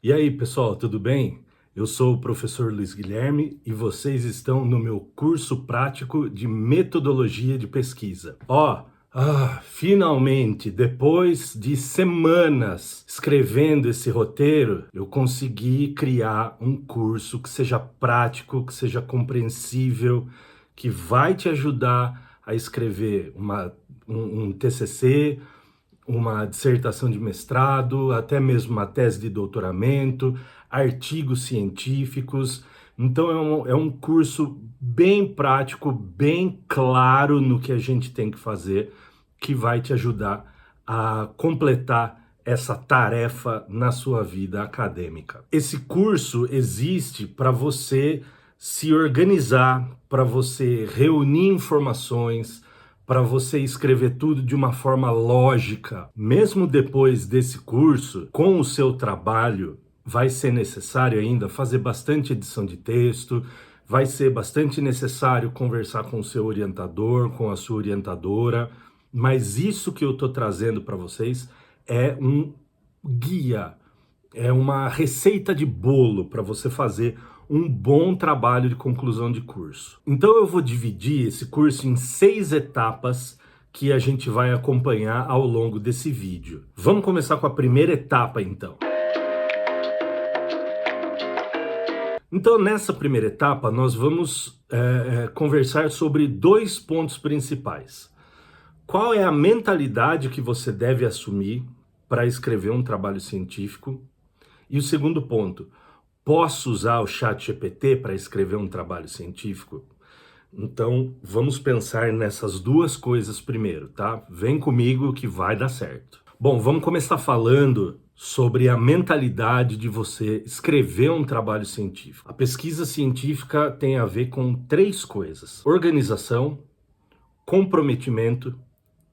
E aí, pessoal, tudo bem? Eu sou o professor Luiz Guilherme e vocês estão no meu curso prático de metodologia de pesquisa. Finalmente, depois de semanas escrevendo esse roteiro, eu consegui criar um curso que seja prático, que seja compreensível, que vai te ajudar a escrever um TCC, uma dissertação de mestrado, até mesmo uma tese de doutoramento, artigos científicos. Então é um curso bem prático, bem claro no que a gente tem que fazer, que vai te ajudar a completar essa tarefa na sua vida acadêmica. Esse curso existe para você se organizar, para você reunir informações, para você escrever tudo de uma forma lógica. Mesmo depois desse curso, com o seu trabalho, vai ser necessário ainda fazer bastante edição de texto, vai ser bastante necessário conversar com o seu orientador, com a sua orientadora, mas isso que eu estou trazendo para vocês é um guia, é uma receita de bolo para você fazer um bom trabalho de conclusão de curso. Então eu vou dividir esse curso em 6 etapas que a gente vai acompanhar ao longo desse vídeo. Vamos começar com a primeira etapa, então. Então, nessa primeira etapa, nós vamos conversar sobre 2 pontos principais. Qual é a mentalidade que você deve assumir para escrever um trabalho científico? E o segundo ponto, posso usar o ChatGPT para escrever um trabalho científico? Então, vamos pensar nessas 2 coisas primeiro, tá? Vem comigo que vai dar certo. Bom, vamos começar falando sobre a mentalidade de você escrever um trabalho científico. A pesquisa científica tem a ver com 3 coisas: organização, comprometimento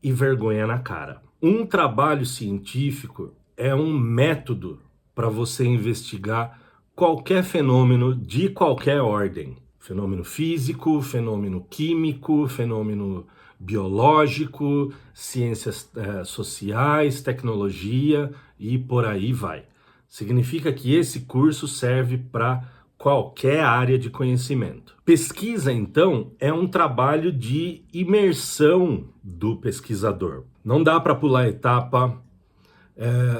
e vergonha na cara. Um trabalho científico é um método para você investigar qualquer fenômeno de qualquer ordem. Fenômeno físico, fenômeno químico, fenômeno biológico, ciências sociais, tecnologia e por aí vai. Significa que esse curso serve para qualquer área de conhecimento. Pesquisa, então, é um trabalho de imersão do pesquisador. Não dá para pular etapa,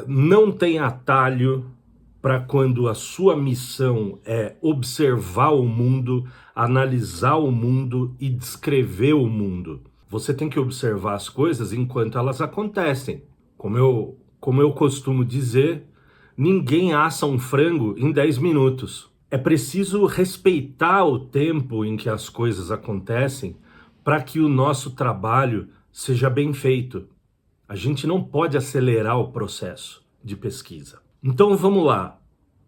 não tem atalho para quando a sua missão é observar o mundo, analisar o mundo e descrever o mundo. Você tem que observar as coisas enquanto elas acontecem. Como eu costumo dizer, ninguém assa um frango em 10 minutos. É preciso respeitar o tempo em que as coisas acontecem para que o nosso trabalho seja bem feito. A gente não pode acelerar o processo de pesquisa. Então vamos lá.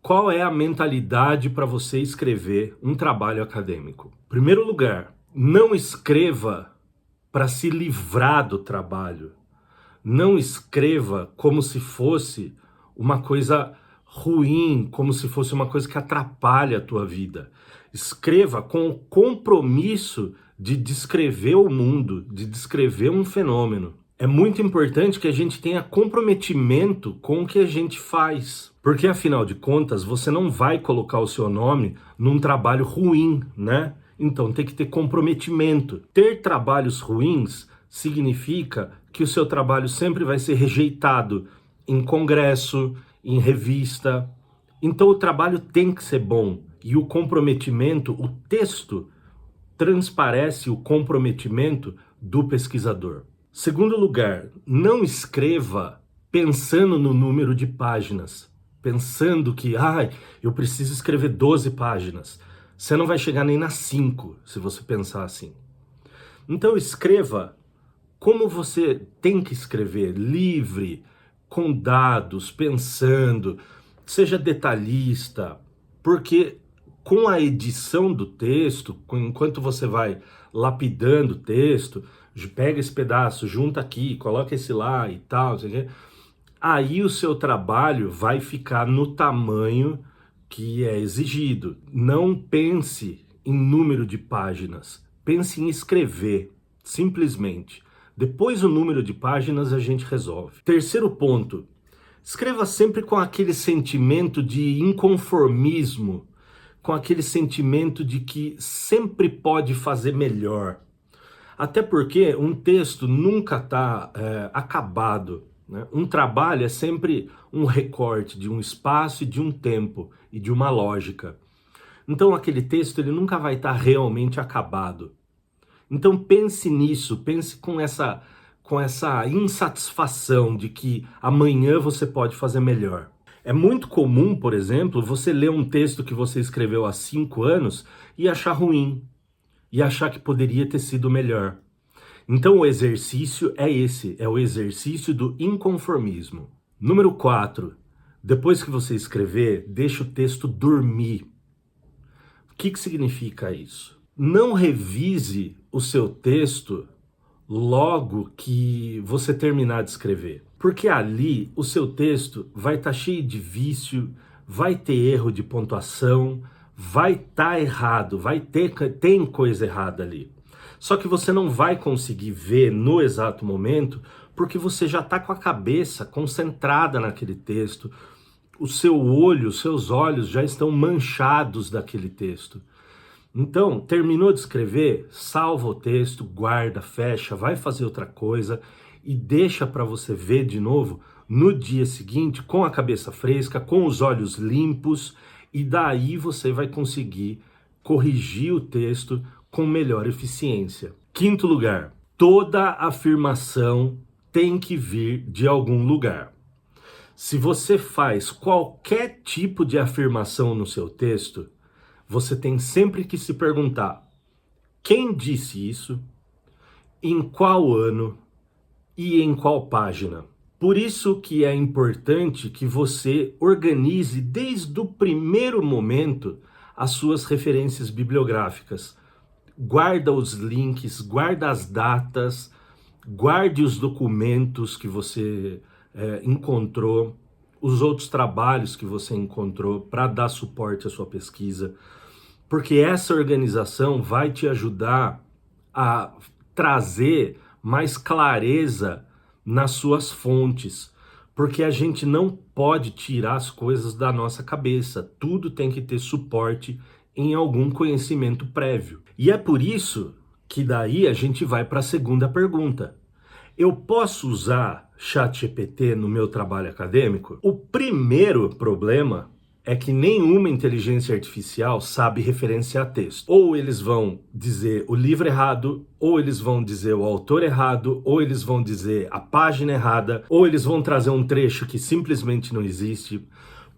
Qual é a mentalidade para você escrever um trabalho acadêmico? Em primeiro lugar, não escreva para se livrar do trabalho. Não escreva como se fosse uma coisa ruim, como se fosse uma coisa que atrapalha a tua vida. Escreva com o compromisso de descrever o mundo, de descrever um fenômeno. É muito importante que a gente tenha comprometimento com o que a gente faz. Porque, afinal de contas, você não vai colocar o seu nome num trabalho ruim, né? Então tem que ter comprometimento. Ter trabalhos ruins significa que o seu trabalho sempre vai ser rejeitado em congresso, em revista. Então o trabalho tem que ser bom. E o comprometimento, o texto, transparece o comprometimento do pesquisador. Segundo lugar, não escreva pensando no número de páginas, pensando que, eu preciso escrever 12 páginas. Você não vai chegar nem nas 5, se você pensar assim. Então escreva como você tem que escrever, livre, com dados, pensando, seja detalhista, porque com a edição do texto, enquanto você vai lapidando o texto, pega esse pedaço, junta aqui, coloca esse lá e tal, aí o seu trabalho vai ficar no tamanho que é exigido. Não pense em número de páginas, pense em escrever, simplesmente. Depois o número de páginas a gente resolve. Terceiro ponto, Escreva sempre com aquele sentimento de inconformismo, com aquele sentimento de que sempre pode fazer melhor. Até porque um texto nunca está acabado, né? Um trabalho é sempre um recorte de um espaço e de um tempo e de uma lógica. Então aquele texto ele nunca vai estar realmente acabado. Então pense nisso, pense com essa insatisfação de que amanhã você pode fazer melhor. É muito comum, por exemplo, você ler um texto que você escreveu há 5 anos e achar ruim, e achar que poderia ter sido melhor. Então o exercício é esse, é o exercício do inconformismo. Número 4, depois que você escrever, deixa o texto dormir. O que significa isso? Não revise o seu texto logo que você terminar de escrever. Porque ali o seu texto vai estar cheio de vício, vai ter erro de pontuação, vai estar errado, tem coisa errada ali. Só que você não vai conseguir ver no exato momento, porque você já está com a cabeça concentrada naquele texto, o seu olho, os seus olhos já estão manchados daquele texto. Então, terminou de escrever, salva o texto, guarda, fecha, vai fazer outra coisa e deixa para você ver de novo no dia seguinte, com a cabeça fresca, com os olhos limpos, e daí você vai conseguir corrigir o texto com melhor eficiência. Quinto lugar, toda afirmação tem que vir de algum lugar. Se você faz qualquer tipo de afirmação no seu texto, você tem sempre que se perguntar: quem disse isso, em qual ano e em qual página? Por isso que é importante que você organize desde o primeiro momento as suas referências bibliográficas. Guarda os links, guarda as datas, guarde os documentos que você encontrou, os outros trabalhos que você encontrou para dar suporte à sua pesquisa, porque essa organização vai te ajudar a trazer mais clareza nas suas fontes, porque a gente não pode tirar as coisas da nossa cabeça, tudo tem que ter suporte em algum conhecimento prévio. E é por isso que daí a gente vai para a segunda pergunta. Eu posso usar ChatGPT no meu trabalho acadêmico? O primeiro problema é que nenhuma inteligência artificial sabe referenciar texto. Ou eles vão dizer o livro errado, ou eles vão dizer o autor errado, ou eles vão dizer a página errada, ou eles vão trazer um trecho que simplesmente não existe,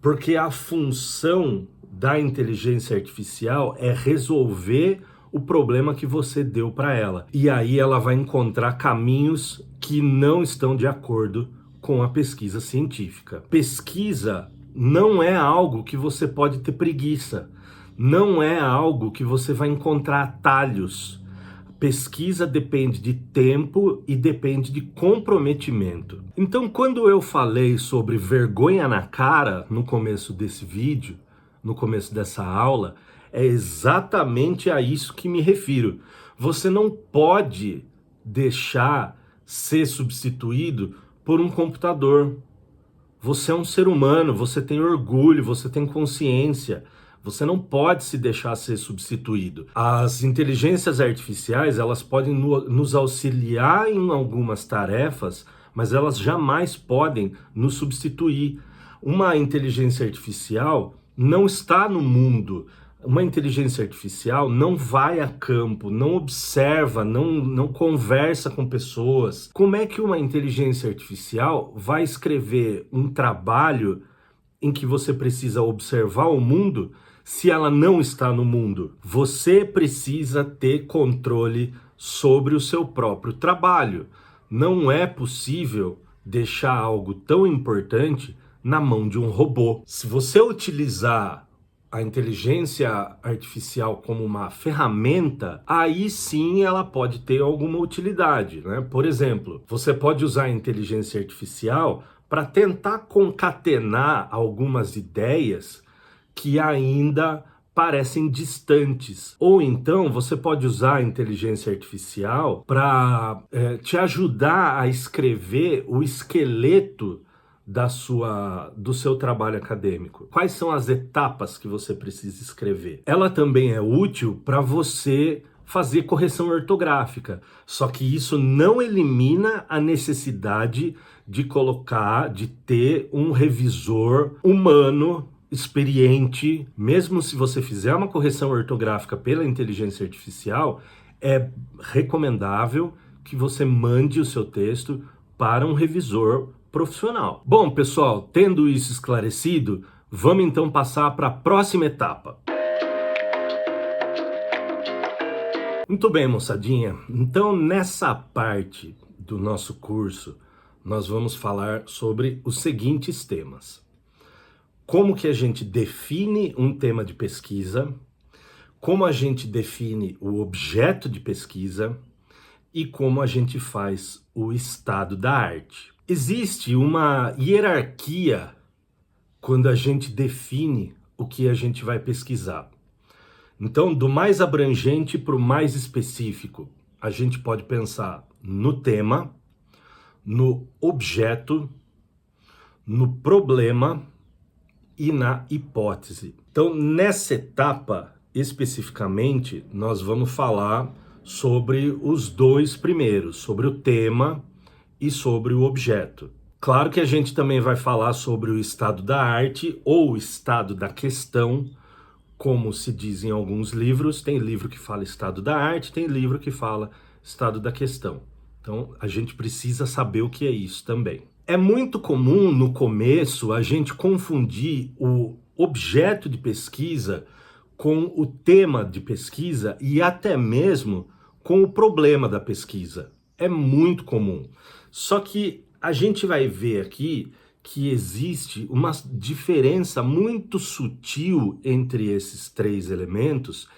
porque a função da inteligência artificial é resolver o problema que você deu para ela. E aí ela vai encontrar caminhos que não estão de acordo com a pesquisa científica. Pesquisa não é algo que você pode ter preguiça. Não é algo que você vai encontrar atalhos. Pesquisa depende de tempo e depende de comprometimento. Então, quando eu falei sobre vergonha na cara no começo desse vídeo, no começo dessa aula, é exatamente a isso que me refiro. Você não pode deixar ser substituído por um computador. Você é um ser humano, você tem orgulho, você tem consciência. Você não pode se deixar ser substituído. As inteligências artificiais, elas podem nos auxiliar em algumas tarefas, mas elas jamais podem nos substituir. Uma inteligência artificial não está no mundo. Uma inteligência artificial não vai a campo, não observa, não conversa com pessoas. Como é que uma inteligência artificial vai escrever um trabalho em que você precisa observar o mundo se ela não está no mundo? Você precisa ter controle sobre o seu próprio trabalho. Não é possível deixar algo tão importante na mão de um robô. Se você utilizar a inteligência artificial como uma ferramenta, aí sim ela pode ter alguma utilidade, né? Por exemplo, você pode usar a inteligência artificial para tentar concatenar algumas ideias que ainda parecem distantes. Ou então você pode usar a inteligência artificial para te ajudar a escrever o esqueleto do seu trabalho acadêmico? Quais são as etapas que você precisa escrever? Ela também é útil para você fazer correção ortográfica, só que isso não elimina a necessidade de ter um revisor humano, experiente. Mesmo se você fizer uma correção ortográfica pela inteligência artificial, é recomendável que você mande o seu texto para um revisor profissional. Bom, pessoal, tendo isso esclarecido, vamos então passar para a próxima etapa. Muito bem, moçadinha. Então, nessa parte do nosso curso, nós vamos falar sobre os seguintes temas. Como que a gente define um tema de pesquisa, como a gente define o objeto de pesquisa e como a gente faz o estado da arte. Existe uma hierarquia quando a gente define o que a gente vai pesquisar. Então, do mais abrangente para o mais específico, a gente pode pensar no tema, no objeto, no problema e na hipótese. Então, nessa etapa, especificamente, nós vamos falar sobre os dois primeiros, sobre o tema e sobre o objeto. Claro que a gente também vai falar sobre o estado da arte ou o estado da questão, como se diz em alguns livros. Tem livro que fala estado da arte, tem livro que fala estado da questão. Então, a gente precisa saber o que é isso também. É muito comum, no começo, a gente confundir o objeto de pesquisa com o tema de pesquisa e até mesmo com o problema da pesquisa. É muito comum. Só que a gente vai ver aqui que existe uma diferença muito sutil entre esses três elementos,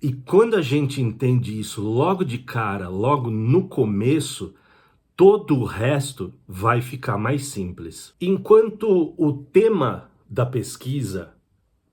e quando a gente entende isso logo de cara, logo no começo, todo o resto vai ficar mais simples. Enquanto o tema da pesquisa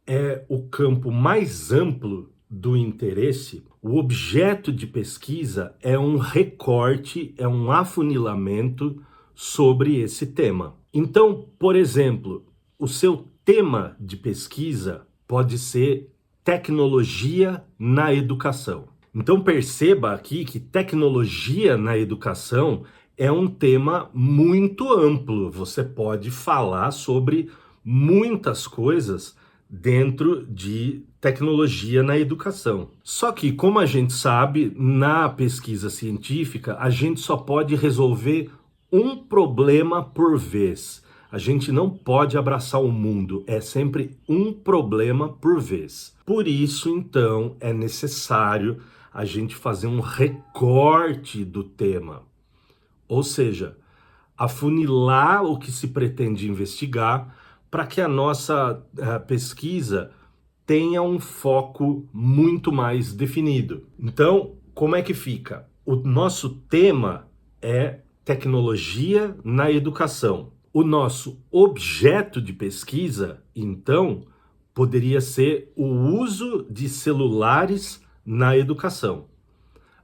é o campo mais amplo do interesse, o objeto de pesquisa é um recorte, é um afunilamento sobre esse tema. Então, por exemplo, o seu tema de pesquisa pode ser tecnologia na educação. Então perceba aqui que tecnologia na educação é um tema muito amplo. Você pode falar sobre muitas coisas dentro de tecnologia na educação. Só que, como a gente sabe, na pesquisa científica, a gente só pode resolver um problema por vez. A gente não pode abraçar o mundo, é sempre um problema por vez. Por isso, então, é necessário a gente fazer um recorte do tema. Ou seja, afunilar o que se pretende investigar para que a nossa pesquisa tenha um foco muito mais definido. Então, como é que fica? O nosso tema é tecnologia na educação. O nosso objeto de pesquisa, então, poderia ser o uso de celulares na educação.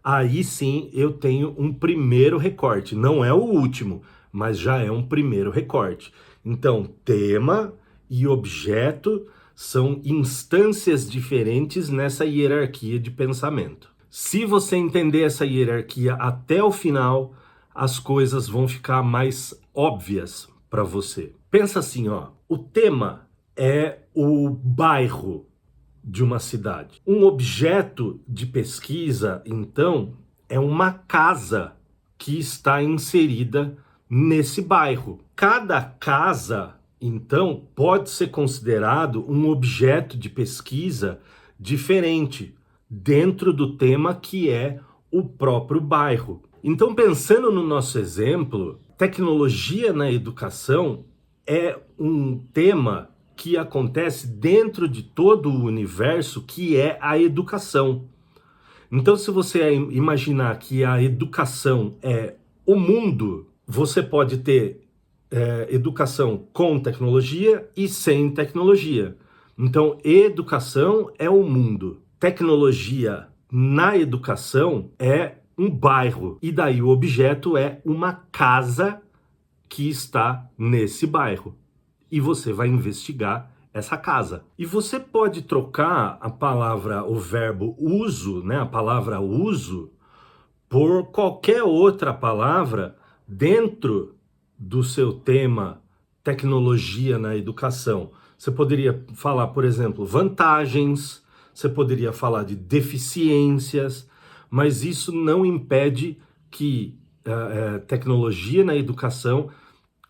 Aí sim eu tenho um primeiro recorte, não é o último, mas já é um primeiro recorte. Então, tema e objeto são instâncias diferentes nessa hierarquia de pensamento. Se você entender essa hierarquia até o final, as coisas vão ficar mais óbvias para você. Pensa assim, ó, o tema é o bairro de uma cidade. Um objeto de pesquisa, então, é uma casa que está inserida nesse bairro. Cada casa, então, pode ser considerado um objeto de pesquisa diferente dentro do tema que é o próprio bairro. Então, pensando no nosso exemplo, tecnologia na educação é um tema que acontece dentro de todo o universo que é a educação. Então, se você imaginar que a educação é o mundo, você pode ter educação com tecnologia e sem tecnologia. Então, educação é o mundo. Tecnologia na educação é um bairro. E daí o objeto é uma casa que está nesse bairro. E você vai investigar essa casa. E você pode trocar a palavra, o verbo uso, né, a palavra uso, por qualquer outra palavra dentro do seu tema tecnologia na educação. Você poderia falar, por exemplo, vantagens, você poderia falar de deficiências, mas isso não impede que tecnologia na educação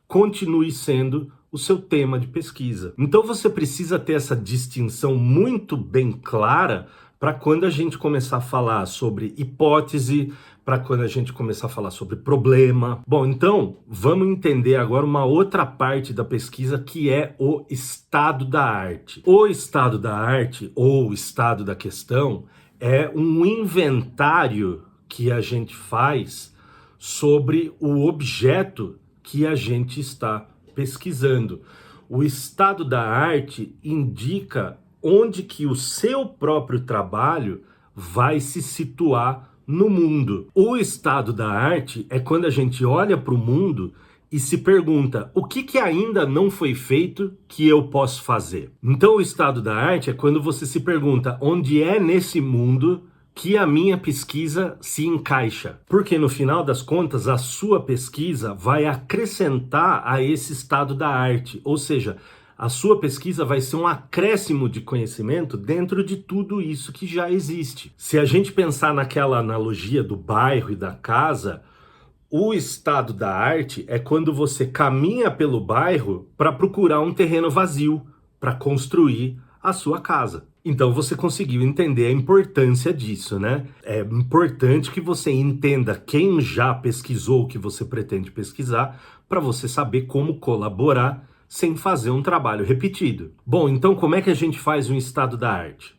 continue sendo o seu tema de pesquisa. Então você precisa ter essa distinção muito bem clara para quando a gente começar a falar sobre hipótese, para quando a gente começar a falar sobre problema. Bom, então vamos entender agora uma outra parte da pesquisa, que é o estado da arte. O estado da arte, ou o estado da questão, é um inventário que a gente faz sobre o objeto que a gente está pesquisando. O estado da arte indica onde que o seu próprio trabalho vai se situar no mundo. O estado da arte é quando a gente olha para o mundo e se pergunta, o que ainda não foi feito que eu posso fazer? Então o estado da arte é quando você se pergunta, onde é nesse mundo que a minha pesquisa se encaixa? Porque no final das contas, a sua pesquisa vai acrescentar a esse estado da arte, ou seja, a sua pesquisa vai ser um acréscimo de conhecimento dentro de tudo isso que já existe. Se a gente pensar naquela analogia do bairro e da casa, o estado da arte é quando você caminha pelo bairro para procurar um terreno vazio para construir a sua casa. Então você conseguiu entender a importância disso, né? É importante que você entenda quem já pesquisou o que você pretende pesquisar para você saber como colaborar sem fazer um trabalho repetido. Bom, então como é que a gente faz um estado da arte?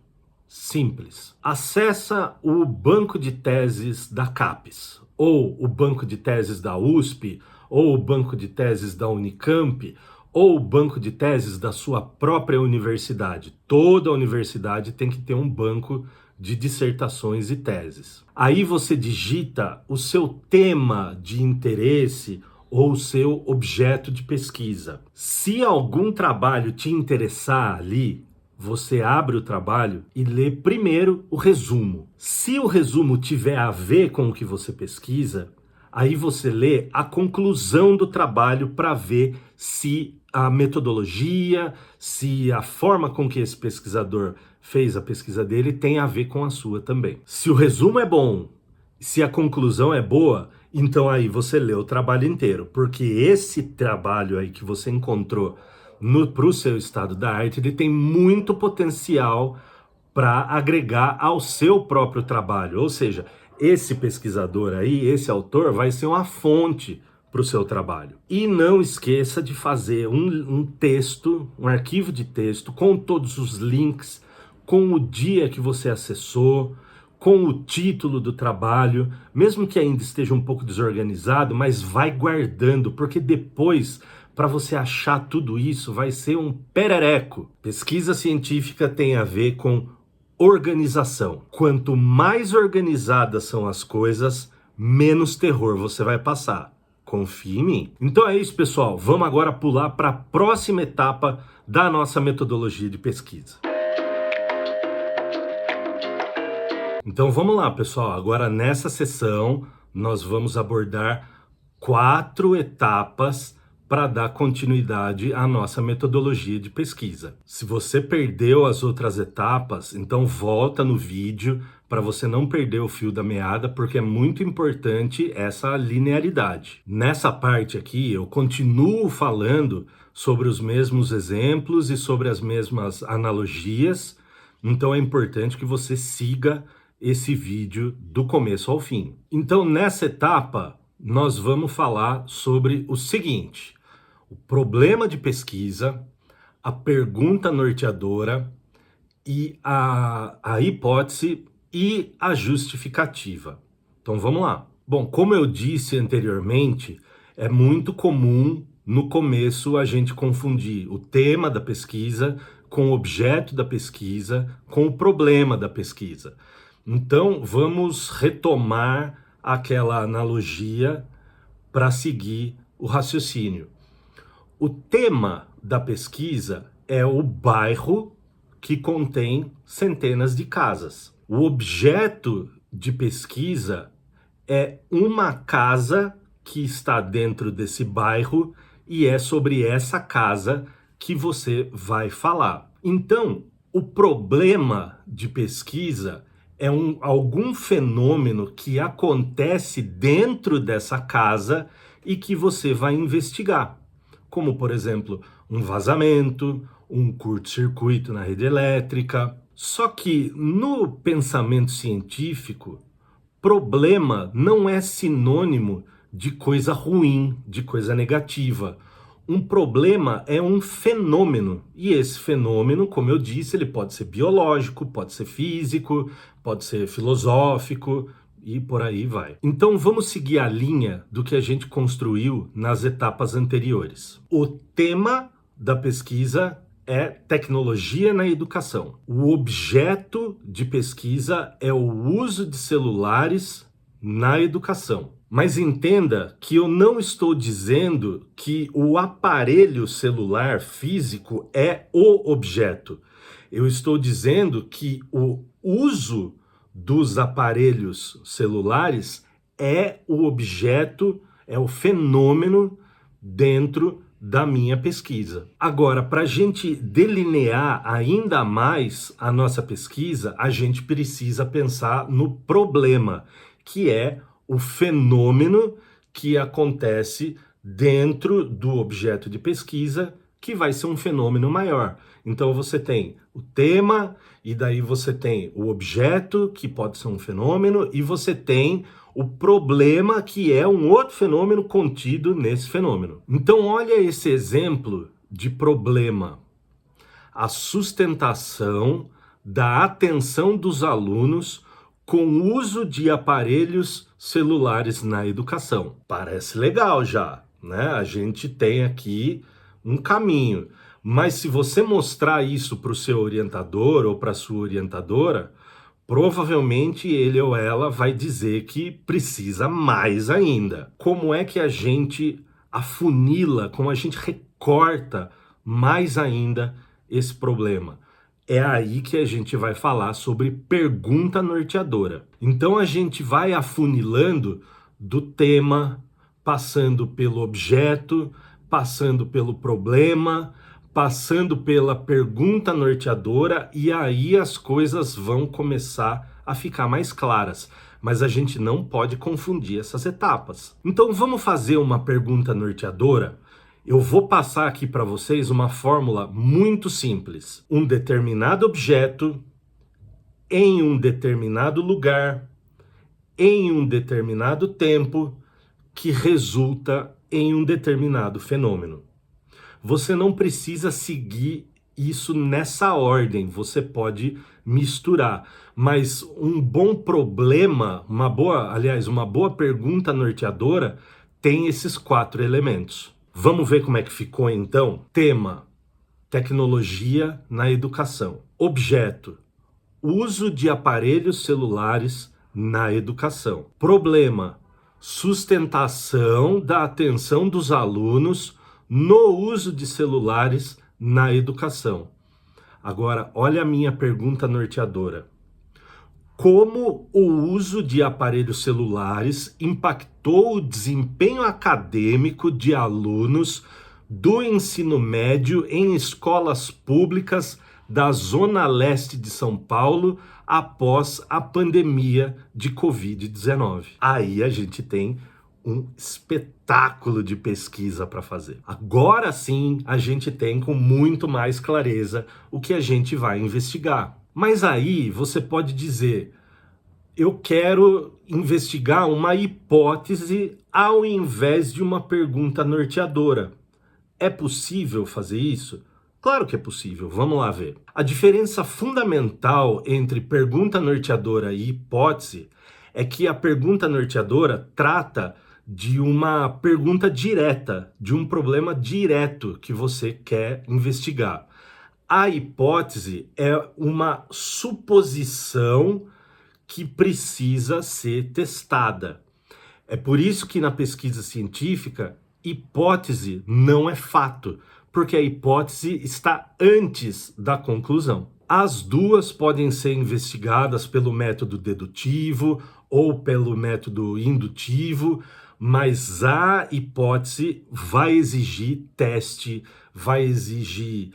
Simples. Acessa o banco de teses da CAPES, ou o banco de teses da USP, ou o banco de teses da Unicamp, ou o banco de teses da sua própria universidade. Toda universidade tem que ter um banco de dissertações e teses. Aí você digita o seu tema de interesse ou o seu objeto de pesquisa. Se algum trabalho te interessar ali, você abre o trabalho e lê primeiro o resumo. Se o resumo tiver a ver com o que você pesquisa, aí você lê a conclusão do trabalho para ver se a metodologia, se a forma com que esse pesquisador fez a pesquisa dele tem a ver com a sua também. Se o resumo é bom, se a conclusão é boa, então aí você lê o trabalho inteiro, porque esse trabalho aí que você encontrou para o seu estado da arte, ele tem muito potencial para agregar ao seu próprio trabalho, ou seja, esse pesquisador aí, esse autor, vai ser uma fonte para o seu trabalho. E não esqueça de fazer um texto, um arquivo de texto com todos os links, com o dia que você acessou, com o título do trabalho, mesmo que ainda esteja um pouco desorganizado, mas vai guardando, porque depois, para você achar tudo isso, vai ser um perereco. Pesquisa científica tem a ver com organização. Quanto mais organizadas são as coisas, menos terror você vai passar. Confie em mim. Então é isso, pessoal. Vamos agora pular para a próxima etapa da nossa metodologia de pesquisa. Então vamos lá, pessoal. Agora nessa sessão nós vamos abordar 4 etapas para dar continuidade à nossa metodologia de pesquisa. Se você perdeu as outras etapas, então volta no vídeo para você não perder o fio da meada, porque é muito importante essa linearidade. Nessa parte aqui, eu continuo falando sobre os mesmos exemplos e sobre as mesmas analogias, então é importante que você siga esse vídeo do começo ao fim. Então, nessa etapa, nós vamos falar sobre o seguinte: o problema de pesquisa, a pergunta norteadora e a hipótese e a justificativa. Então vamos lá. Bom, como eu disse anteriormente, é muito comum no começo a gente confundir o tema da pesquisa com o objeto da pesquisa, com o problema da pesquisa. Então vamos retomar aquela analogia para seguir o raciocínio. O tema da pesquisa é o bairro que contém centenas de casas. O objeto de pesquisa é uma casa que está dentro desse bairro e é sobre essa casa que você vai falar. Então, o problema de pesquisa é algum fenômeno que acontece dentro dessa casa e que você vai investigar, como, por exemplo, um vazamento, um curto-circuito na rede elétrica. Só que no pensamento científico, problema não é sinônimo de coisa ruim, de coisa negativa. Um problema é um fenômeno, e esse fenômeno, como eu disse, ele pode ser biológico, pode ser físico, pode ser filosófico, e por aí vai. Então vamos seguir a linha do que a gente construiu nas etapas anteriores. O tema da pesquisa é tecnologia na educação. O objeto de pesquisa é o uso de celulares na educação. Mas entenda que eu não estou dizendo que o aparelho celular físico é o objeto. Eu estou dizendo que o uso dos aparelhos celulares é o objeto, é o fenômeno dentro da minha pesquisa. Agora, para a gente delinear ainda mais a nossa pesquisa, a gente precisa pensar no problema, que é o fenômeno que acontece dentro do objeto de pesquisa, que vai ser um fenômeno maior. Então você tem o tema, e daí você tem o objeto, que pode ser um fenômeno, e você tem o problema, que é um outro fenômeno contido nesse fenômeno. Então olha esse exemplo de problema. A sustentação da atenção dos alunos com o uso de aparelhos celulares na educação. Parece legal já, né? A gente tem aqui um caminho. Mas se você mostrar isso para o seu orientador ou para a sua orientadora, provavelmente ele ou ela vai dizer que precisa mais ainda. Como é que a gente afunila, como a gente recorta mais ainda esse problema? É aí que a gente vai falar sobre pergunta norteadora. Então a gente vai afunilando do tema, passando pelo objeto, passando pelo problema, passando pela pergunta norteadora, e aí as coisas vão começar a ficar mais claras. Mas a gente não pode confundir essas etapas. Então vamos fazer uma pergunta norteadora? Eu vou passar aqui para vocês uma fórmula muito simples. Um determinado objeto, em um determinado lugar, em um determinado tempo, que resulta em um determinado fenômeno. Você não precisa seguir isso nessa ordem, você pode misturar, mas um bom problema, uma boa pergunta norteadora tem esses 4 elementos. Vamos ver como é que ficou então? Tema: tecnologia na educação. Objeto: uso de aparelhos celulares na educação. Problema: sustentação da atenção dos alunos no uso de celulares na educação. Agora, olha a minha pergunta norteadora. Como o uso de aparelhos celulares impactou o desempenho acadêmico de alunos do ensino médio em escolas públicas da Zona Leste de São Paulo após a pandemia de Covid-19? Aí a gente tem um espetáculo de pesquisa para fazer. Agora sim, a gente tem com muito mais clareza o que a gente vai investigar. Mas aí você pode dizer: eu quero investigar uma hipótese ao invés de uma pergunta norteadora. É possível fazer isso? Claro que é possível, vamos lá ver. A diferença fundamental entre pergunta norteadora e hipótese é que a pergunta norteadora trata de uma pergunta direta, de um problema direto que você quer investigar. A hipótese é uma suposição que precisa ser testada. É por isso que na pesquisa científica hipótese não é fato, porque a hipótese está antes da conclusão. As duas podem ser investigadas pelo método dedutivo ou pelo método indutivo, mas a hipótese vai exigir teste, vai exigir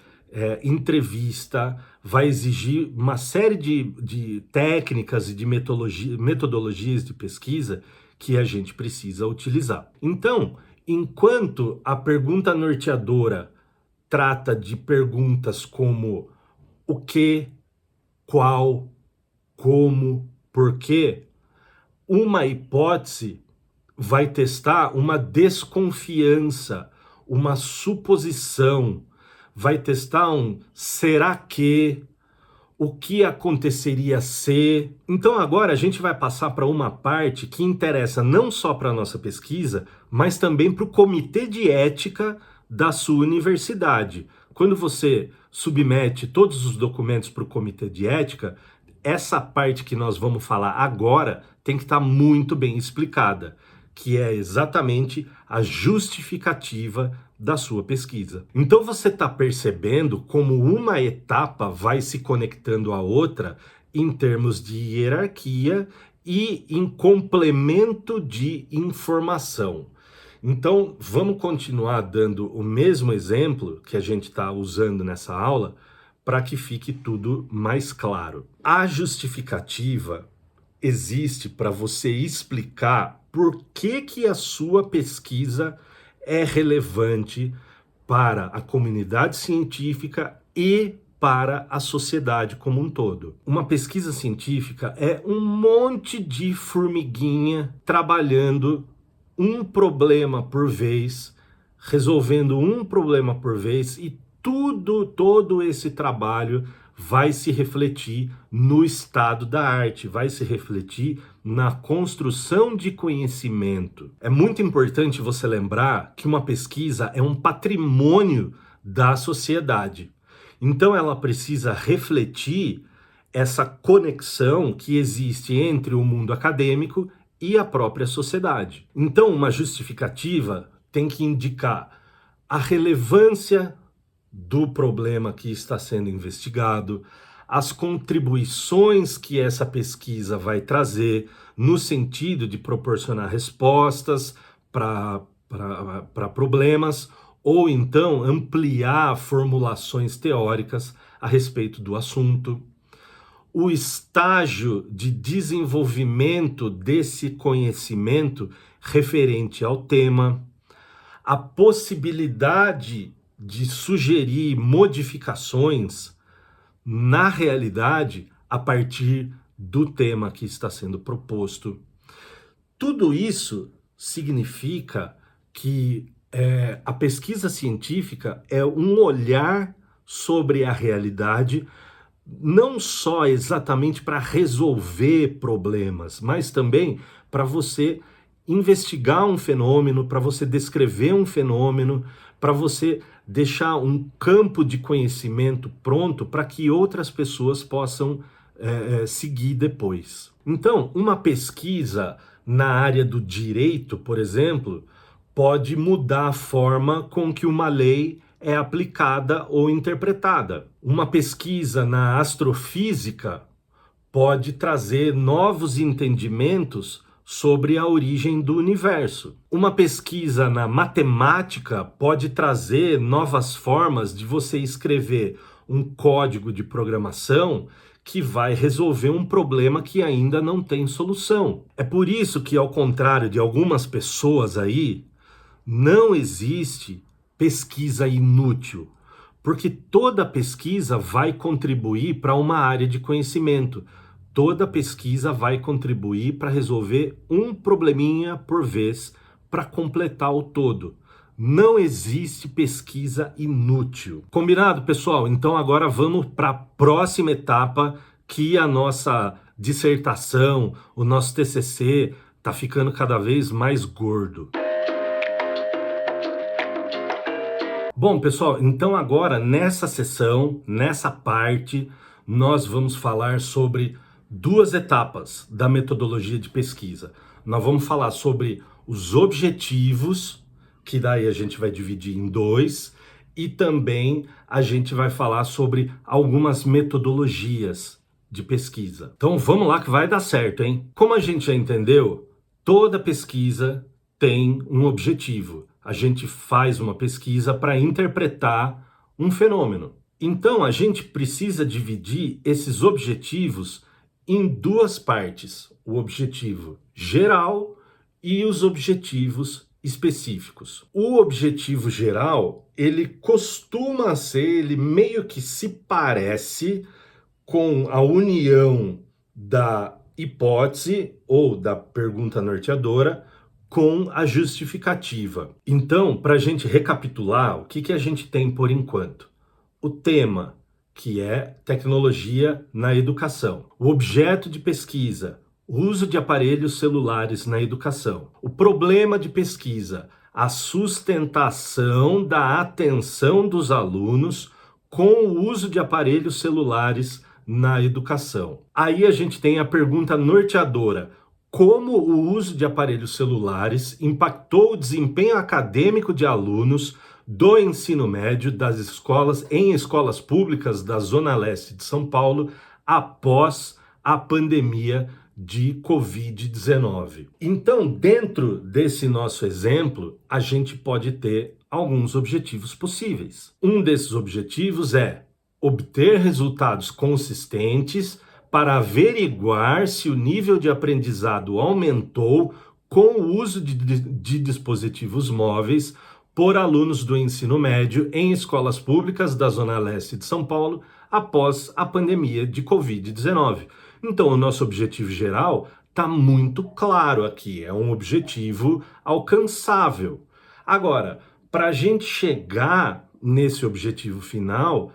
entrevista, vai exigir uma série de técnicas e de metodologias de pesquisa que a gente precisa utilizar. Então, enquanto a pergunta norteadora trata de perguntas como o que, qual, como, por quê, uma hipótese vai testar uma desconfiança, uma suposição, vai testar um será que, o que aconteceria se. Então agora a gente vai passar para uma parte que interessa não só para a nossa pesquisa, mas também para o comitê de ética da sua universidade. Quando você submete todos os documentos para o comitê de ética, essa parte que nós vamos falar agora tem que estar muito bem explicada, que é exatamente a justificativa da sua pesquisa. Então você está percebendo como uma etapa vai se conectando à outra em termos de hierarquia e em complemento de informação. Então vamos continuar dando o mesmo exemplo que a gente está usando nessa aula para que fique tudo mais claro. A justificativa existe para você explicar por que a sua pesquisa é relevante para a comunidade científica e para a sociedade como um todo. Uma pesquisa científica é um monte de formiguinha trabalhando um problema por vez, resolvendo um problema por vez, e todo esse trabalho vai se refletir no estado da arte, vai se refletir na construção de conhecimento. É muito importante você lembrar que uma pesquisa é um patrimônio da sociedade. Então ela precisa refletir essa conexão que existe entre o mundo acadêmico e a própria sociedade. Então uma justificativa tem que indicar a relevância do problema que está sendo investigado, as contribuições que essa pesquisa vai trazer no sentido de proporcionar respostas para problemas, ou então ampliar formulações teóricas a respeito do assunto. O estágio de desenvolvimento desse conhecimento referente ao tema, a possibilidade de sugerir modificações na realidade a partir do tema que está sendo proposto. Tudo isso significa que a pesquisa científica é um olhar sobre a realidade, não só exatamente para resolver problemas, mas também para você investigar um fenômeno, para você descrever um fenômeno, para você deixar um campo de conhecimento pronto para que outras pessoas possam seguir depois. Então, uma pesquisa na área do direito, por exemplo, pode mudar a forma com que uma lei é aplicada ou interpretada. Uma pesquisa na astrofísica pode trazer novos entendimentos sobre a origem do universo. Uma pesquisa na matemática pode trazer novas formas de você escrever um código de programação que vai resolver um problema que ainda não tem solução. É por isso que, ao contrário de algumas pessoas aí, não existe pesquisa inútil, porque toda pesquisa vai contribuir para uma área de conhecimento. Toda pesquisa vai contribuir para resolver um probleminha por vez, para completar o todo. Não existe pesquisa inútil. Combinado, pessoal? Então agora vamos para a próxima etapa, que a nossa dissertação, o nosso TCC, está ficando cada vez mais gordo. Bom, pessoal, então agora nessa sessão, nessa parte, nós vamos falar sobre duas etapas da metodologia de pesquisa. Nós vamos falar sobre os objetivos, que daí a gente vai dividir em dois, e também a gente vai falar sobre algumas metodologias de pesquisa. Então vamos lá que vai dar certo, hein? Como a gente já entendeu, toda pesquisa tem um objetivo. A gente faz uma pesquisa para interpretar um fenômeno. Então a gente precisa dividir esses objetivos em duas partes: o objetivo geral e os objetivos específicos. O objetivo geral, ele costuma ser, ele meio que se parece com a união da hipótese ou da pergunta norteadora com a justificativa. Então, para a gente recapitular, o que a gente tem por enquanto? O tema, que é tecnologia na educação. O objeto de pesquisa, uso de aparelhos celulares na educação. O problema de pesquisa, a sustentação da atenção dos alunos com o uso de aparelhos celulares na educação. Aí a gente tem a pergunta norteadora: como o uso de aparelhos celulares impactou o desempenho acadêmico de alunos do ensino médio das escolas em escolas públicas da Zona Leste de São Paulo após a pandemia de Covid-19. Então, dentro desse nosso exemplo, a gente pode ter alguns objetivos possíveis. Um desses objetivos é obter resultados consistentes para averiguar se o nível de aprendizado aumentou com o uso de dispositivos móveis por alunos do ensino médio em escolas públicas da Zona Leste de São Paulo após a pandemia de Covid-19. Então, o nosso objetivo geral está muito claro aqui, é um objetivo alcançável. Agora, para a gente chegar nesse objetivo final,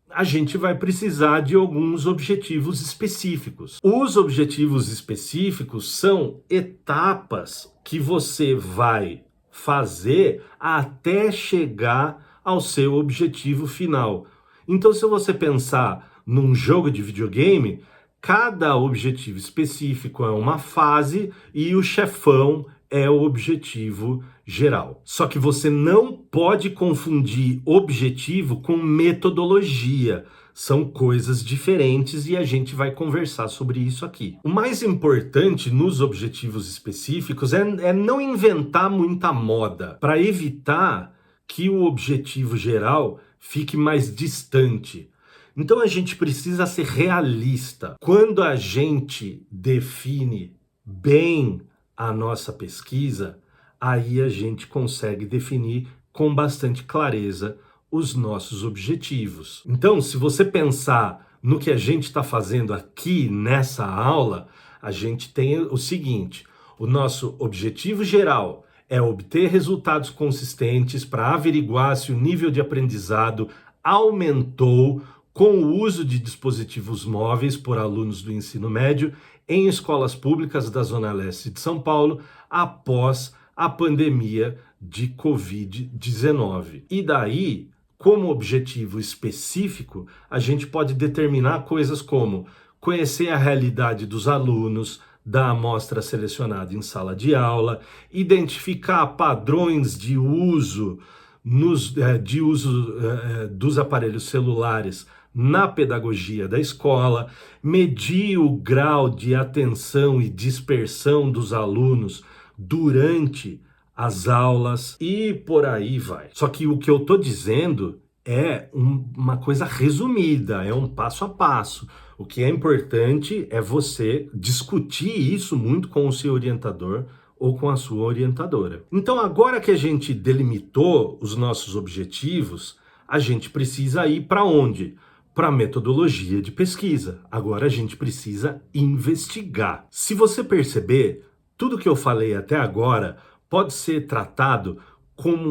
a gente vai precisar de alguns objetivos específicos. Os objetivos específicos são etapas que você vai fazer até chegar ao seu objetivo final. Então, se você pensar num jogo de videogame, cada objetivo específico é uma fase e o chefão é o objetivo geral. Só que você não pode confundir objetivo com metodologia. São coisas diferentes e a gente vai conversar sobre isso aqui. O mais importante nos objetivos específicos é não inventar muita moda, para evitar que o objetivo geral fique mais distante. Então a gente precisa ser realista. Quando a gente define bem a nossa pesquisa, aí a gente consegue definir com bastante clareza os nossos objetivos. Então, se você pensar no que a gente está fazendo aqui nessa aula, a gente tem o seguinte: o nosso objetivo geral é obter resultados consistentes para averiguar se o nível de aprendizado aumentou com o uso de dispositivos móveis por alunos do ensino médio em escolas públicas da Zona Leste de São Paulo após a pandemia de Covid-19. E daí, como objetivo específico, a gente pode determinar coisas como conhecer a realidade dos alunos, da amostra selecionada em sala de aula, identificar padrões de uso dos aparelhos celulares na pedagogia da escola, medir o grau de atenção e dispersão dos alunos durante as aulas e por aí vai. Só que o que eu estou dizendo é uma coisa resumida, é um passo a passo. O que é importante é você discutir isso muito com o seu orientador ou com a sua orientadora. Então, agora que a gente delimitou os nossos objetivos, a gente precisa ir para onde? Para a metodologia de pesquisa. Agora a gente precisa investigar. Se você perceber, tudo que eu falei até agora pode ser tratado como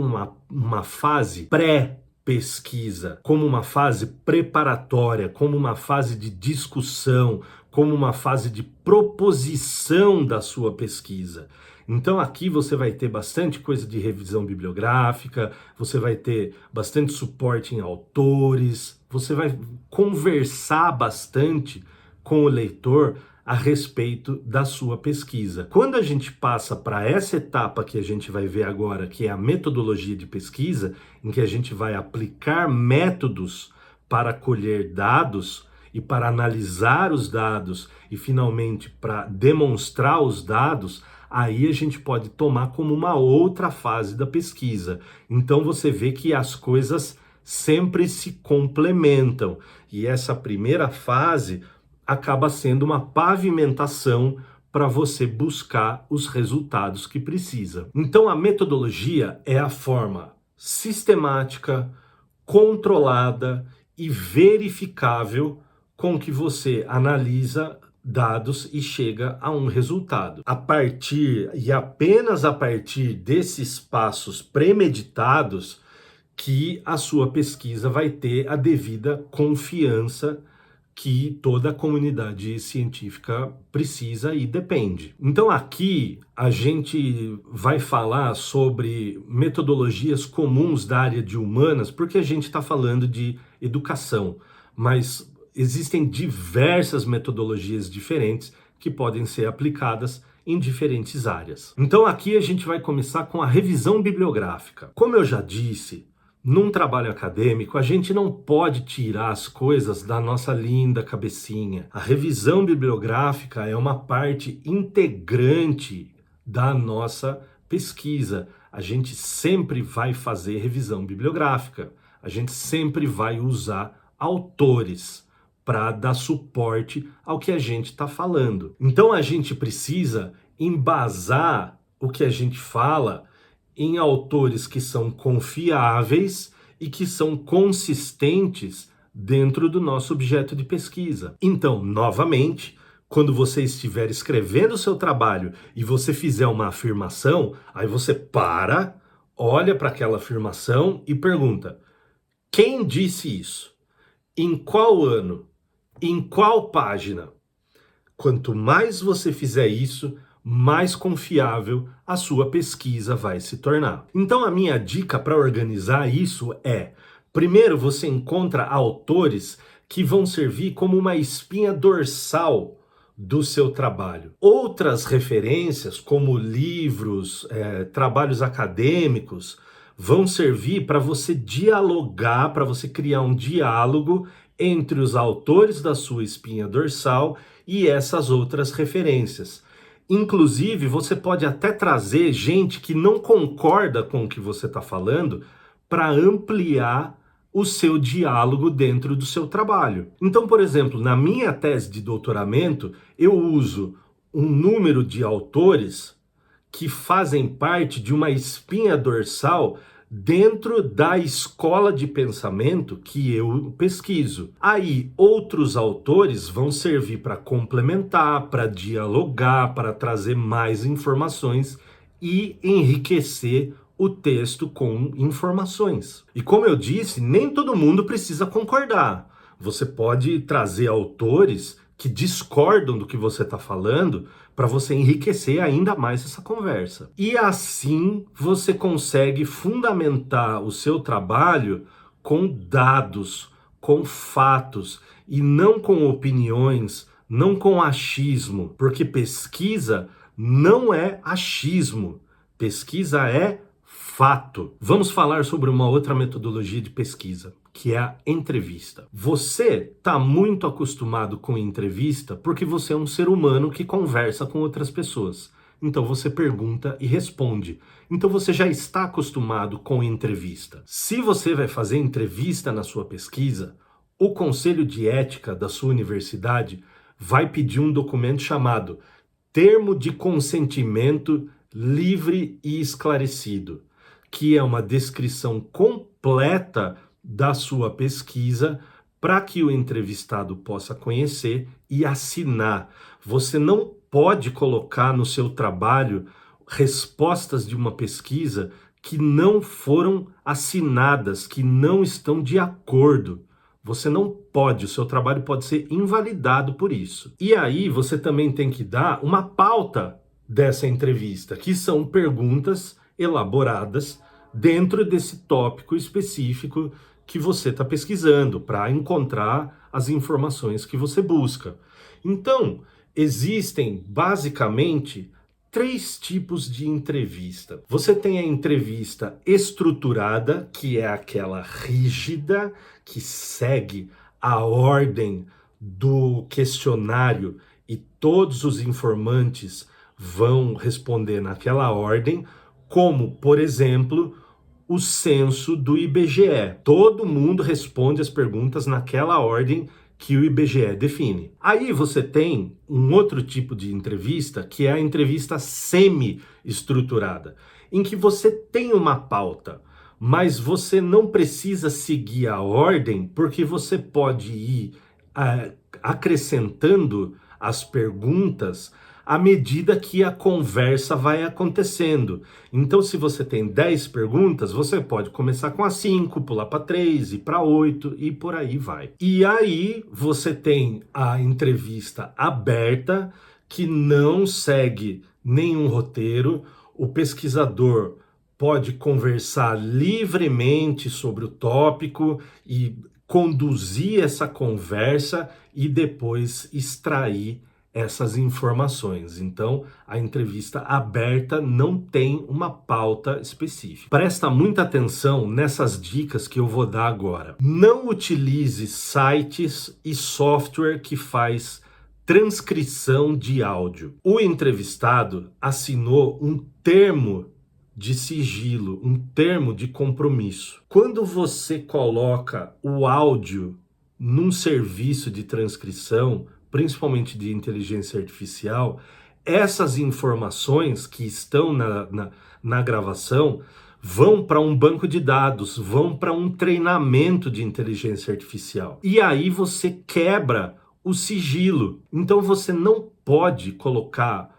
uma fase pré-pesquisa, como uma fase preparatória, como uma fase de discussão, como uma fase de proposição da sua pesquisa. Então aqui você vai ter bastante coisa de revisão bibliográfica, você vai ter bastante suporte em autores, você vai conversar bastante com o leitor a respeito da sua pesquisa. Quando a gente passa para essa etapa que a gente vai ver agora, que é a metodologia de pesquisa, em que a gente vai aplicar métodos para colher dados e para analisar os dados e finalmente para demonstrar os dados, aí a gente pode tomar como uma outra fase da pesquisa. Então você vê que as coisas sempre se complementam e essa primeira fase acaba sendo uma pavimentação para você buscar os resultados que precisa. Então a metodologia é a forma sistemática, controlada e verificável com que você analisa dados e chega a um resultado. A partir e apenas a partir desses passos premeditados que a sua pesquisa vai ter a devida confiança que toda a comunidade científica precisa e depende. Então aqui a gente vai falar sobre metodologias comuns da área de humanas, porque a gente está falando de educação, mas existem diversas metodologias diferentes que podem ser aplicadas em diferentes áreas. Então aqui a gente vai começar com a revisão bibliográfica. Como eu já disse, num trabalho acadêmico, a gente não pode tirar as coisas da nossa linda cabecinha. A revisão bibliográfica é uma parte integrante da nossa pesquisa. A gente sempre vai fazer revisão bibliográfica. A gente sempre vai usar autores para dar suporte ao que a gente está falando. Então a gente precisa embasar o que a gente fala em autores que são confiáveis e que são consistentes dentro do nosso objeto de pesquisa. Então, novamente, quando você estiver escrevendo o seu trabalho e você fizer uma afirmação, aí você para, olha para aquela afirmação e pergunta: quem disse isso? Em qual ano? Em qual página? Quanto mais você fizer isso, mais confiável a sua pesquisa vai se tornar. Então a minha dica para organizar isso é: primeiro você encontra autores que vão servir como uma espinha dorsal do seu trabalho. Outras referências, como livros, trabalhos acadêmicos, vão servir para você dialogar, para você criar um diálogo entre os autores da sua espinha dorsal e essas outras referências. Inclusive, você pode até trazer gente que não concorda com o que você está falando para ampliar o seu diálogo dentro do seu trabalho. Então, por exemplo, na minha tese de doutoramento, eu uso um número de autores que fazem parte de uma espinha dorsal dentro da escola de pensamento que eu pesquiso. Aí outros autores vão servir para complementar, para dialogar, para trazer mais informações e enriquecer o texto com informações. E como eu disse, nem todo mundo precisa concordar. Você pode trazer autores que discordam do que você está falando para você enriquecer ainda mais essa conversa. E assim você consegue fundamentar o seu trabalho com dados, com fatos e não com opiniões, não com achismo, porque pesquisa não é achismo, pesquisa é fato. Vamos falar sobre uma outra metodologia de pesquisa, que é a entrevista. Você está muito acostumado com entrevista porque você é um ser humano que conversa com outras pessoas. Então você pergunta e responde. Então você já está acostumado com entrevista. Se você vai fazer entrevista na sua pesquisa, o Conselho de Ética da sua universidade vai pedir um documento chamado Termo de Consentimento Livre e Esclarecido, que é uma descrição completa da sua pesquisa para que o entrevistado possa conhecer e assinar. Você não pode colocar no seu trabalho respostas de uma pesquisa que não foram assinadas, que não estão de acordo. Você não pode, o seu trabalho pode ser invalidado por isso. E aí você também tem que dar uma pauta dessa entrevista, que são perguntas elaboradas dentro desse tópico específico que você está pesquisando, para encontrar as informações que você busca. Então, Existem basicamente 3 tipos de entrevista. Você tem a entrevista estruturada, que é aquela rígida, que segue a ordem do questionário e todos os informantes vão responder naquela ordem, como, por exemplo, o censo do IBGE. Todo mundo responde as perguntas naquela ordem que o IBGE define. Aí você tem um outro tipo de entrevista, que é a entrevista semi-estruturada, em que você tem uma pauta, mas você não precisa seguir a ordem, porque você pode ir acrescentando as perguntas à medida que a conversa vai acontecendo. Então, se você tem 10 perguntas, você pode começar com as 5, pular para 3, ir para 8 e por aí vai. E aí você tem a entrevista aberta, que não segue nenhum roteiro. O pesquisador pode conversar livremente sobre o tópico e conduzir essa conversa e depois extrair essas informações. Então, a entrevista aberta não tem uma pauta específica. Presta muita atenção nessas dicas que eu vou dar agora. Não utilize sites e software que faz transcrição de áudio. O entrevistado assinou um termo de sigilo, um termo de compromisso. Quando você coloca o áudio num serviço de transcrição, principalmente de inteligência artificial, essas informações que estão na gravação vão para um banco de dados, vão para um treinamento de inteligência artificial. E aí você quebra o sigilo. Então você não pode colocar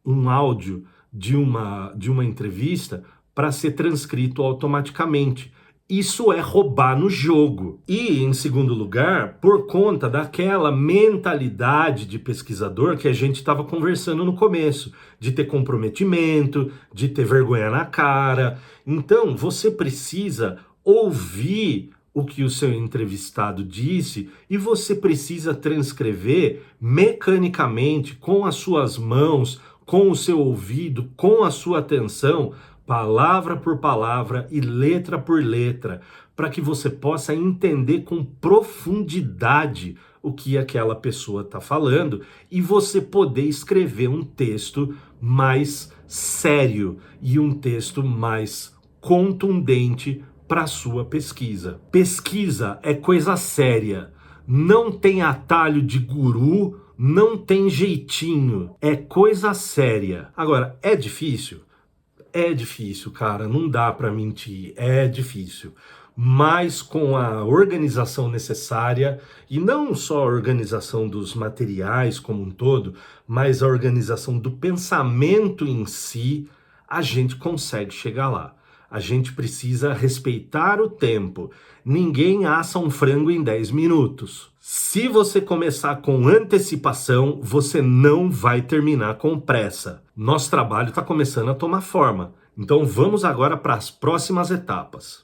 um áudio de uma entrevista para ser transcrito automaticamente. Isso é roubar no jogo. E, em segundo lugar, por conta daquela mentalidade de pesquisador que a gente estava conversando no começo, de ter comprometimento, de ter vergonha na cara. Então, você precisa ouvir o que o seu entrevistado disse e você precisa transcrever mecanicamente, com as suas mãos, com o seu ouvido, com a sua atenção, palavra por palavra e letra por letra, para que você possa entender com profundidade o que aquela pessoa está falando e você poder escrever um texto mais sério e um texto mais contundente para a sua pesquisa. Pesquisa é coisa séria, não tem atalho de guru, não tem jeitinho, é coisa séria. Agora, é difícil? É difícil, cara, não dá para mentir, é difícil. Mas com a organização necessária, e não só a organização dos materiais como um todo, mas a organização do pensamento em si, a gente consegue chegar lá. A gente precisa respeitar o tempo. Ninguém assa um frango em 10 minutos. Se você começar com antecipação, você não vai terminar com pressa. Nosso trabalho está começando a tomar forma. Então vamos agora para as próximas etapas.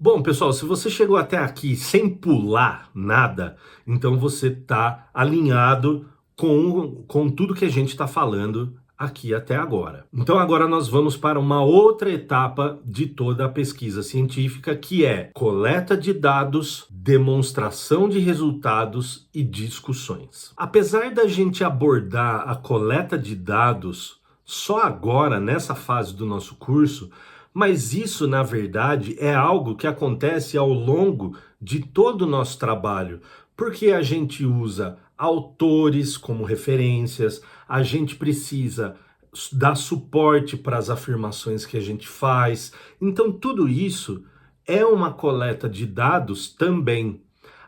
Bom, pessoal, se você chegou até aqui sem pular nada, então você está alinhado com tudo que a gente está falando aqui até agora. Então agora nós vamos para uma outra etapa de toda a pesquisa científica, que é coleta de dados, demonstração de resultados e discussões. Apesar da gente abordar a coleta de dados só agora, nessa fase do nosso curso, mas isso, na verdade, é algo que acontece ao longo de todo o nosso trabalho, porque a gente usa autores como referências, a gente precisa dar suporte para as afirmações que a gente faz. Então, tudo isso é uma coleta de dados também,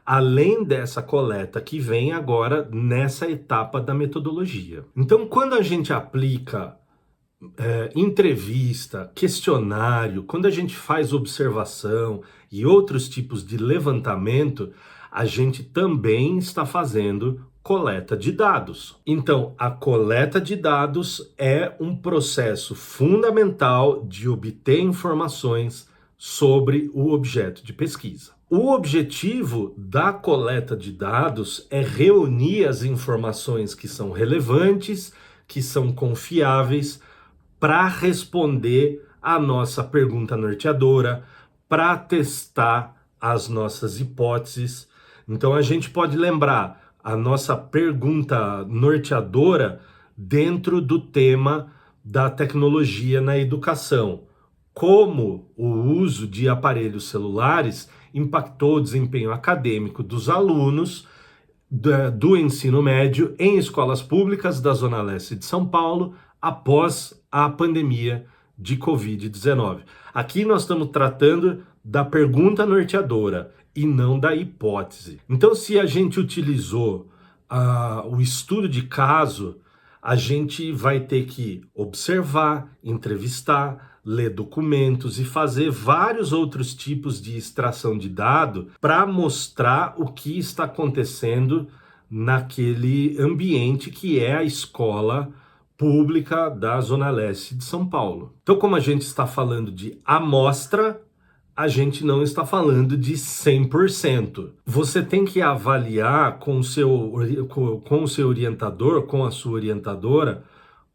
além dessa coleta que vem agora nessa etapa da metodologia. Então, quando a gente aplica entrevista, questionário, quando a gente faz observação e outros tipos de levantamento, a gente também está fazendo coleta de dados. Então, a coleta de dados é um processo fundamental de obter informações sobre o objeto de pesquisa. O objetivo da coleta de dados é reunir as informações que são relevantes, que são confiáveis, para responder a nossa pergunta norteadora, para testar as nossas hipóteses. Então a gente pode lembrar a nossa pergunta norteadora dentro do tema da tecnologia na educação. Como o uso de aparelhos celulares impactou o desempenho acadêmico dos alunos do ensino médio em escolas públicas da Zona Leste de São Paulo após a pandemia de Covid-19. Aqui nós estamos tratando da pergunta norteadora e não da hipótese. Então, se a gente utilizou o estudo de caso, a gente vai ter que observar, entrevistar, ler documentos e fazer vários outros tipos de extração de dado para mostrar o que está acontecendo naquele ambiente que é a escola pública da Zona Leste de São Paulo. Então, como a gente está falando de amostra, a gente não está falando de 100%. Você tem que avaliar com o seu orientador, com a sua orientadora,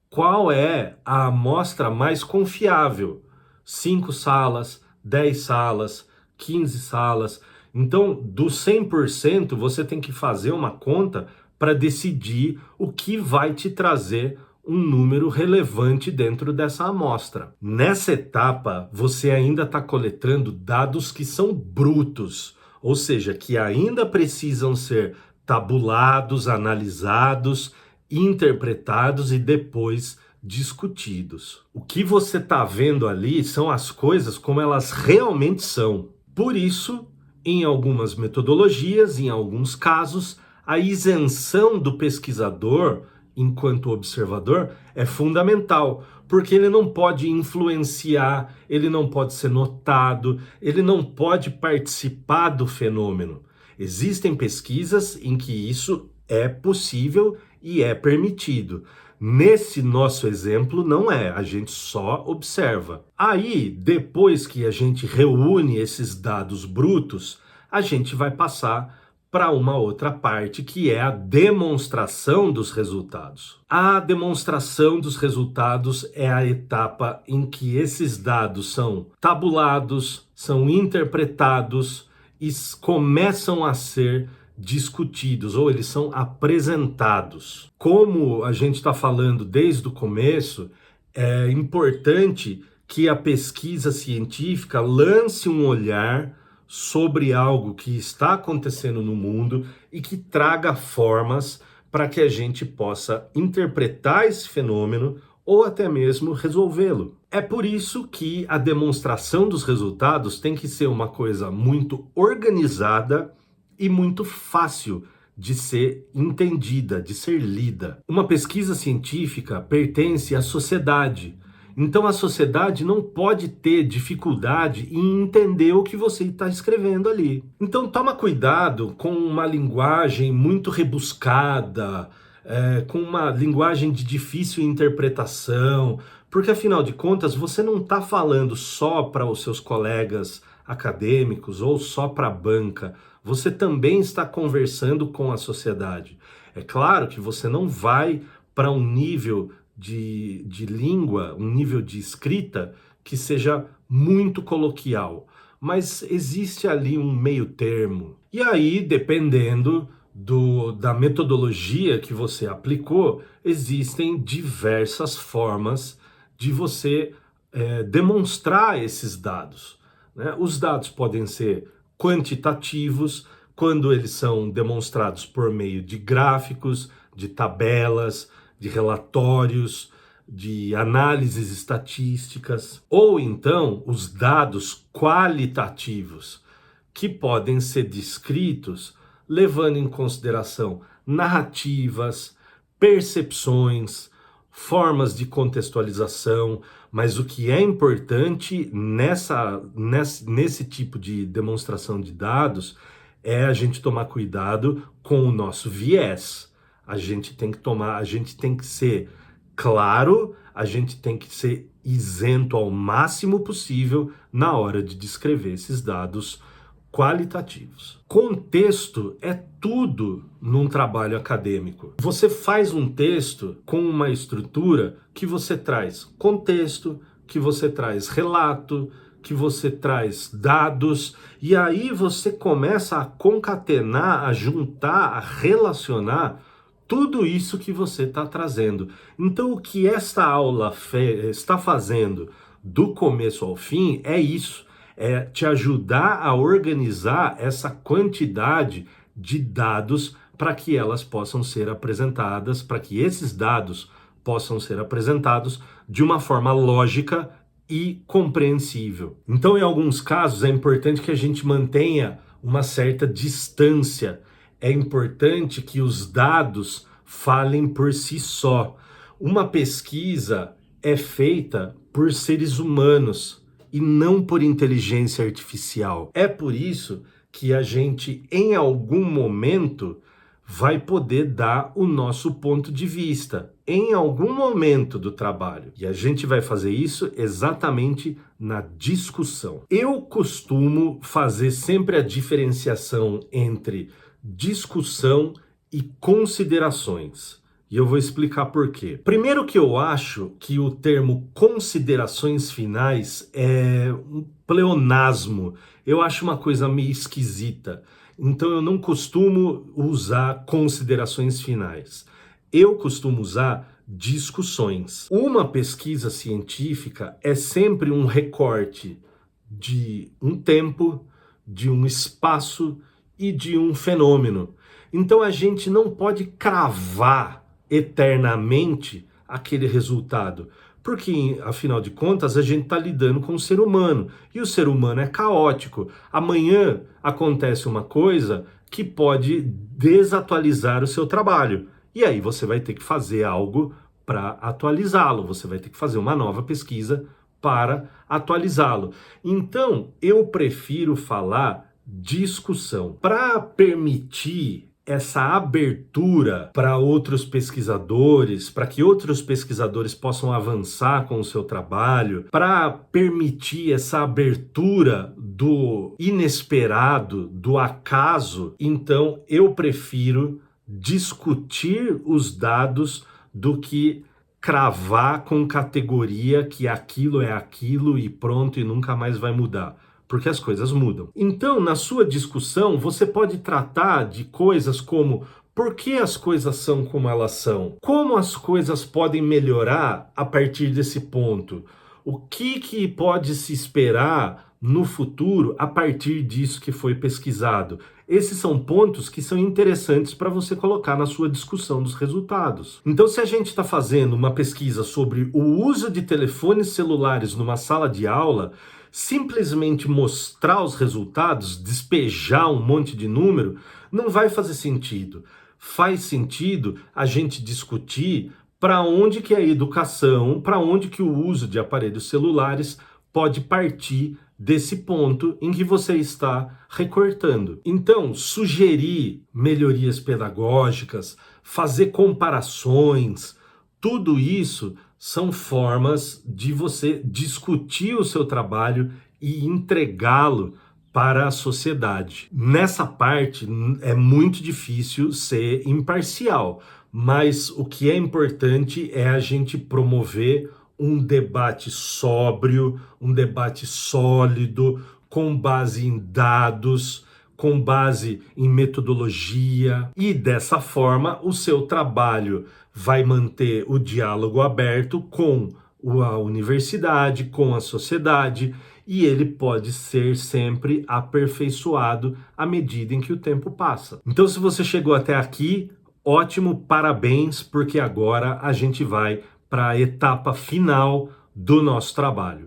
qual é a amostra mais confiável. 5 salas, 10 salas, 15 salas. Então, do 100%, você tem que fazer uma conta para decidir o que vai te trazer um número relevante dentro dessa amostra. Nessa etapa, você ainda está coletando dados que são brutos, ou seja, que ainda precisam ser tabulados, analisados, interpretados e depois discutidos. O que você está vendo ali são as coisas como elas realmente são. Por isso, em algumas metodologias, em alguns casos, a isenção do pesquisador enquanto observador é fundamental, porque ele não pode influenciar, ele não pode ser notado, ele não pode participar do fenômeno. Existem pesquisas em que isso é possível e é permitido. Nesse nosso exemplo, não é, a gente só observa. Aí, depois que a gente reúne esses dados brutos, a gente vai passar para uma outra parte, que é a demonstração dos resultados. A demonstração dos resultados é a etapa em que esses dados são tabulados, são interpretados e começam a ser discutidos, ou eles são apresentados. Como a gente está falando desde o começo, é importante que a pesquisa científica lance um olhar sobre algo que está acontecendo no mundo e que traga formas para que a gente possa interpretar esse fenômeno ou até mesmo resolvê-lo. É por isso que a demonstração dos resultados tem que ser uma coisa muito organizada e muito fácil de ser entendida, de ser lida. Uma pesquisa científica pertence à sociedade. Então a sociedade não pode ter dificuldade em entender o que você está escrevendo ali. Então toma cuidado com uma linguagem muito rebuscada, com uma linguagem de difícil interpretação, porque afinal de contas você não está falando só para os seus colegas acadêmicos ou só para a banca, você também está conversando com a sociedade. É claro que você não vai para um nível de língua, um nível de escrita que seja muito coloquial, mas existe ali um meio termo. E aí, dependendo da metodologia que você aplicou, existem diversas formas de você demonstrar esses dados, né? Os dados podem ser quantitativos, quando eles são demonstrados por meio de gráficos, de tabelas, de relatórios, de análises estatísticas, ou então os dados qualitativos, que podem ser descritos levando em consideração narrativas, percepções, formas de contextualização, mas o que é importante nesse tipo de demonstração de dados é a gente tomar cuidado com o nosso viés. A gente tem que ser claro, a gente tem que ser isento ao máximo possível na hora de descrever esses dados qualitativos. Contexto é tudo num trabalho acadêmico. Você faz um texto com uma estrutura que você traz contexto, que você traz relato, que você traz dados, e aí você começa a concatenar, a juntar, a relacionar tudo isso que você está trazendo. Então, o que esta aula está fazendo do começo ao fim é isso, é te ajudar a organizar essa quantidade de dados para que elas possam ser apresentadas, para que esses dados possam ser apresentados de uma forma lógica e compreensível. Então, em alguns casos, é importante que a gente mantenha uma certa distância. É importante que os dados falem por si só. Uma pesquisa é feita por seres humanos e não por inteligência artificial. É por isso que a gente, em algum momento, vai poder dar o nosso ponto de vista, em algum momento do trabalho. E a gente vai fazer isso exatamente na discussão. Eu costumo fazer sempre a diferenciação entre discussão e considerações. E eu vou explicar por quê. Primeiro que eu acho que o termo considerações finais é um pleonasmo. Eu acho uma coisa meio esquisita. Então eu não costumo usar considerações finais. Eu costumo usar discussões. Uma pesquisa científica é sempre um recorte de um tempo, de um espaço e de um fenômeno. Então a gente não pode cravar eternamente aquele resultado, porque afinal de contas a gente está lidando com o ser humano e o ser humano é caótico. Amanhã acontece uma coisa que pode desatualizar o seu trabalho e aí você vai ter que fazer algo para atualizá-lo, você vai ter que fazer uma nova pesquisa para atualizá-lo. Então eu prefiro falar discussão para permitir essa abertura para outros pesquisadores, para que outros pesquisadores possam avançar com o seu trabalho, para permitir essa abertura do inesperado, do acaso. Então, eu prefiro discutir os dados do que cravar com categoria que aquilo é aquilo e pronto e nunca mais vai mudar. Porque as coisas mudam. Então, na sua discussão, você pode tratar de coisas como por que as coisas são como elas são? Como as coisas podem melhorar a partir desse ponto? O que pode se esperar no futuro a partir disso que foi pesquisado? Esses são pontos que são interessantes para você colocar na sua discussão dos resultados. Então, se a gente está fazendo uma pesquisa sobre o uso de telefones celulares numa sala de aula, simplesmente mostrar os resultados, despejar um monte de número, não vai fazer sentido. Faz sentido a gente discutir para onde que a educação, para onde que o uso de aparelhos celulares pode partir desse ponto em que você está recortando. Então, sugerir melhorias pedagógicas, fazer comparações, tudo isso são formas de você discutir o seu trabalho e entregá-lo para a sociedade. Nessa parte é muito difícil ser imparcial, mas o que é importante é a gente promover um debate sóbrio, um debate sólido, com base em dados, com base em metodologia, e dessa forma o seu trabalho vai manter o diálogo aberto com a universidade, com a sociedade, e ele pode ser sempre aperfeiçoado à medida em que o tempo passa. Então, se você chegou até aqui, ótimo, parabéns, porque agora a gente vai para a etapa final do nosso trabalho.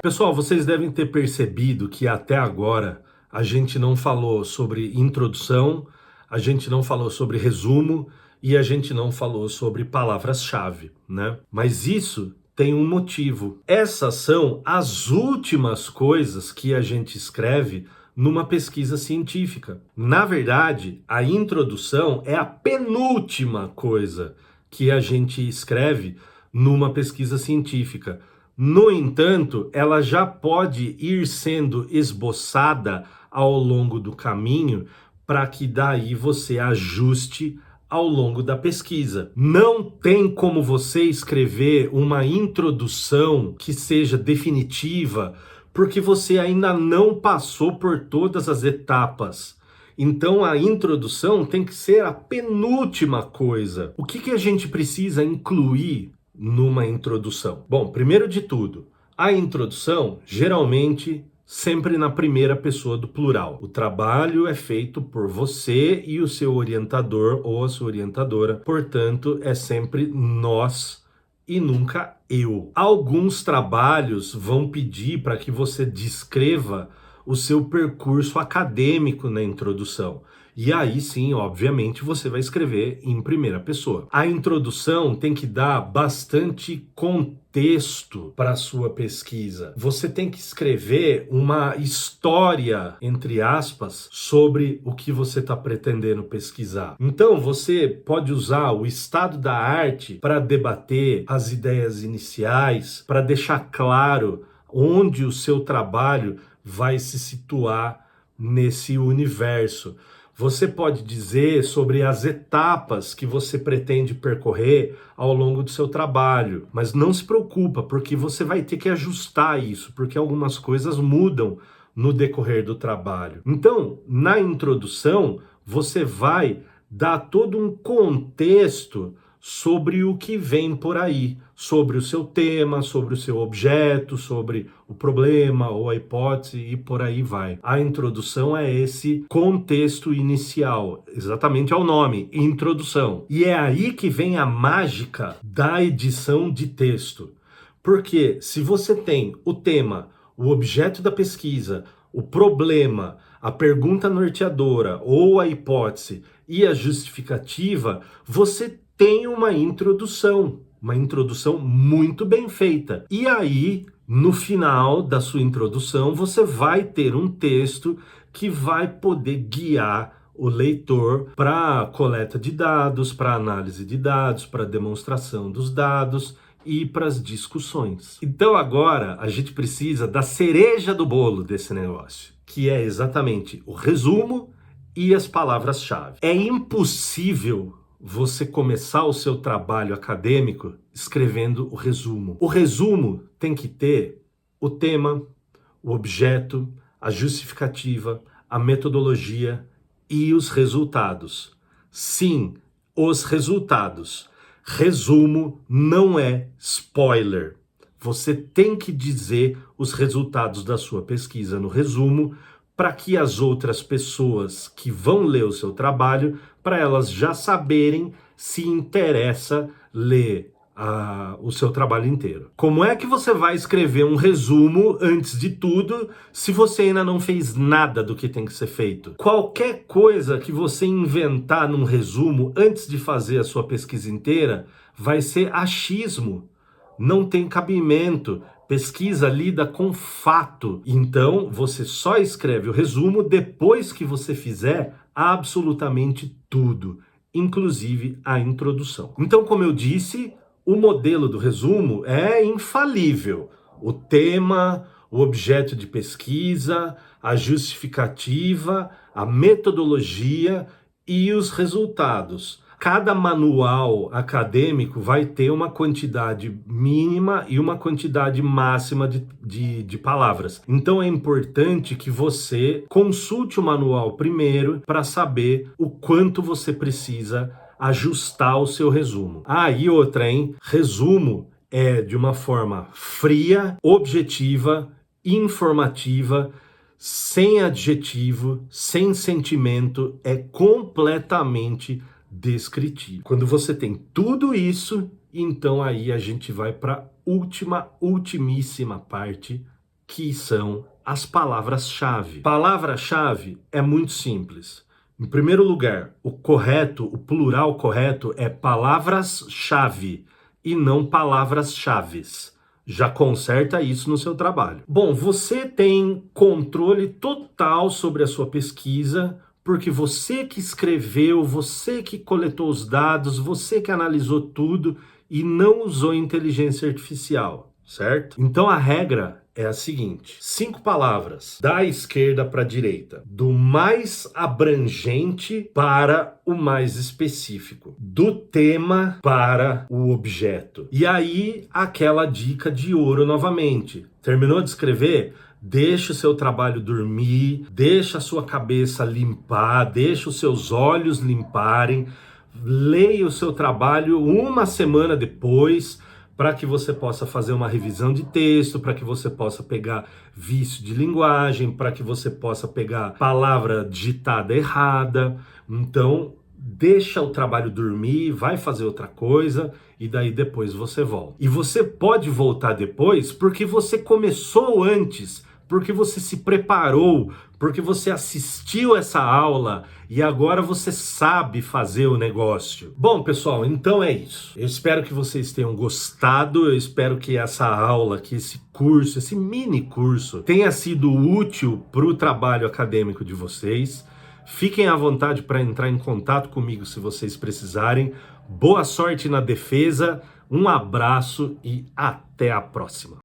Pessoal, vocês devem ter percebido que até agora a gente não falou sobre introdução, a gente não falou sobre resumo e a gente não falou sobre palavras-chave, né? Mas isso tem um motivo. Essas são as últimas coisas que a gente escreve numa pesquisa científica. Na verdade, a introdução é a penúltima coisa que a gente escreve numa pesquisa científica. No entanto, ela já pode ir sendo esboçada ao longo do caminho para que daí você ajuste ao longo da pesquisa. Não tem como você escrever uma introdução que seja definitiva, porque você ainda não passou por todas as etapas. Então a introdução tem que ser a penúltima coisa. O que a gente precisa incluir numa introdução? Bom, primeiro de tudo, a introdução geralmente sempre na primeira pessoa do plural. O trabalho é feito por você e o seu orientador ou a sua orientadora, portanto, é sempre nós e nunca eu. Alguns trabalhos vão pedir para que você descreva o seu percurso acadêmico na introdução. E aí sim, obviamente, você vai escrever em primeira pessoa. A introdução tem que dar bastante contexto para a sua pesquisa. Você tem que escrever uma história, entre aspas, sobre o que você está pretendendo pesquisar. Então, você pode usar o estado da arte para debater as ideias iniciais, para deixar claro onde o seu trabalho vai se situar nesse universo. Você pode dizer sobre as etapas que você pretende percorrer ao longo do seu trabalho, mas não se preocupa, porque você vai ter que ajustar isso, porque algumas coisas mudam no decorrer do trabalho. Então, na introdução, você vai dar todo um contexto sobre o que vem por aí, sobre o seu tema, sobre o seu objeto, sobre o problema ou a hipótese e por aí vai. A introdução é esse contexto inicial, exatamente é o nome, introdução. E é aí que vem a mágica da edição de texto. Porque se você tem o tema, o objeto da pesquisa, o problema, a pergunta norteadora ou a hipótese e a justificativa, você tem uma introdução muito bem feita. E aí, no final da sua introdução, você vai ter um texto que vai poder guiar o leitor para coleta de dados, para análise de dados, para demonstração dos dados e para as discussões. Então agora a gente precisa da cereja do bolo desse negócio, que é exatamente o resumo e as palavras-chave. É impossível você começar o seu trabalho acadêmico escrevendo o resumo. O resumo tem que ter o tema, o objeto, a justificativa, a metodologia e os resultados. Sim, os resultados. Resumo não é spoiler. Você tem que dizer os resultados da sua pesquisa no resumo para que as outras pessoas que vão ler o seu trabalho, para elas já saberem se interessa ler o seu trabalho inteiro. Como é que você vai escrever um resumo, antes de tudo, se você ainda não fez nada do que tem que ser feito? Qualquer coisa que você inventar num resumo antes de fazer a sua pesquisa inteira vai ser achismo. Não tem cabimento. Pesquisa lida com fato. Então, você só escreve o resumo depois que você fizer absolutamente tudo, inclusive a introdução. Então, como eu disse, o modelo do resumo é infalível. O tema, o objeto de pesquisa, a justificativa, a metodologia e os resultados. Cada manual acadêmico vai ter uma quantidade mínima e uma quantidade máxima de palavras. Então é importante que você consulte o manual primeiro para saber o quanto você precisa ajustar o seu resumo. E outra, hein? Resumo é de uma forma fria, objetiva, informativa, sem adjetivo, sem sentimento, é completamente descritivo. Quando você tem tudo isso, então aí a gente vai para ultimíssima parte, que são as palavras-chave. Palavra-chave é muito simples. Em primeiro lugar, o plural correto é palavras-chave e não palavras-chaves. Já conserta isso no seu trabalho. Bom, você tem controle total sobre a sua pesquisa, porque você que escreveu, você que coletou os dados, você que analisou tudo e não usou inteligência artificial. certo? Então a regra é a seguinte: 5 palavras, da esquerda para a direita, do mais abrangente para o mais específico, do tema para o objeto. E aí, aquela dica de ouro novamente. Terminou de escrever? Deixa o seu trabalho dormir, deixa a sua cabeça limpar, deixa os seus olhos limparem, leia o seu trabalho uma semana depois, para que você possa fazer uma revisão de texto, para que você possa pegar vício de linguagem, para que você possa pegar palavra digitada errada. Então, deixa o trabalho dormir, vai fazer outra coisa e daí depois você volta. E você pode voltar depois porque você começou antes, porque você se preparou, porque você assistiu essa aula e agora você sabe fazer o negócio. Bom, pessoal, então é isso. Eu espero que vocês tenham gostado, eu espero que essa aula, que esse curso, esse mini curso, tenha sido útil para o trabalho acadêmico de vocês. Fiquem à vontade para entrar em contato comigo se vocês precisarem. Boa sorte na defesa, um abraço e até a próxima.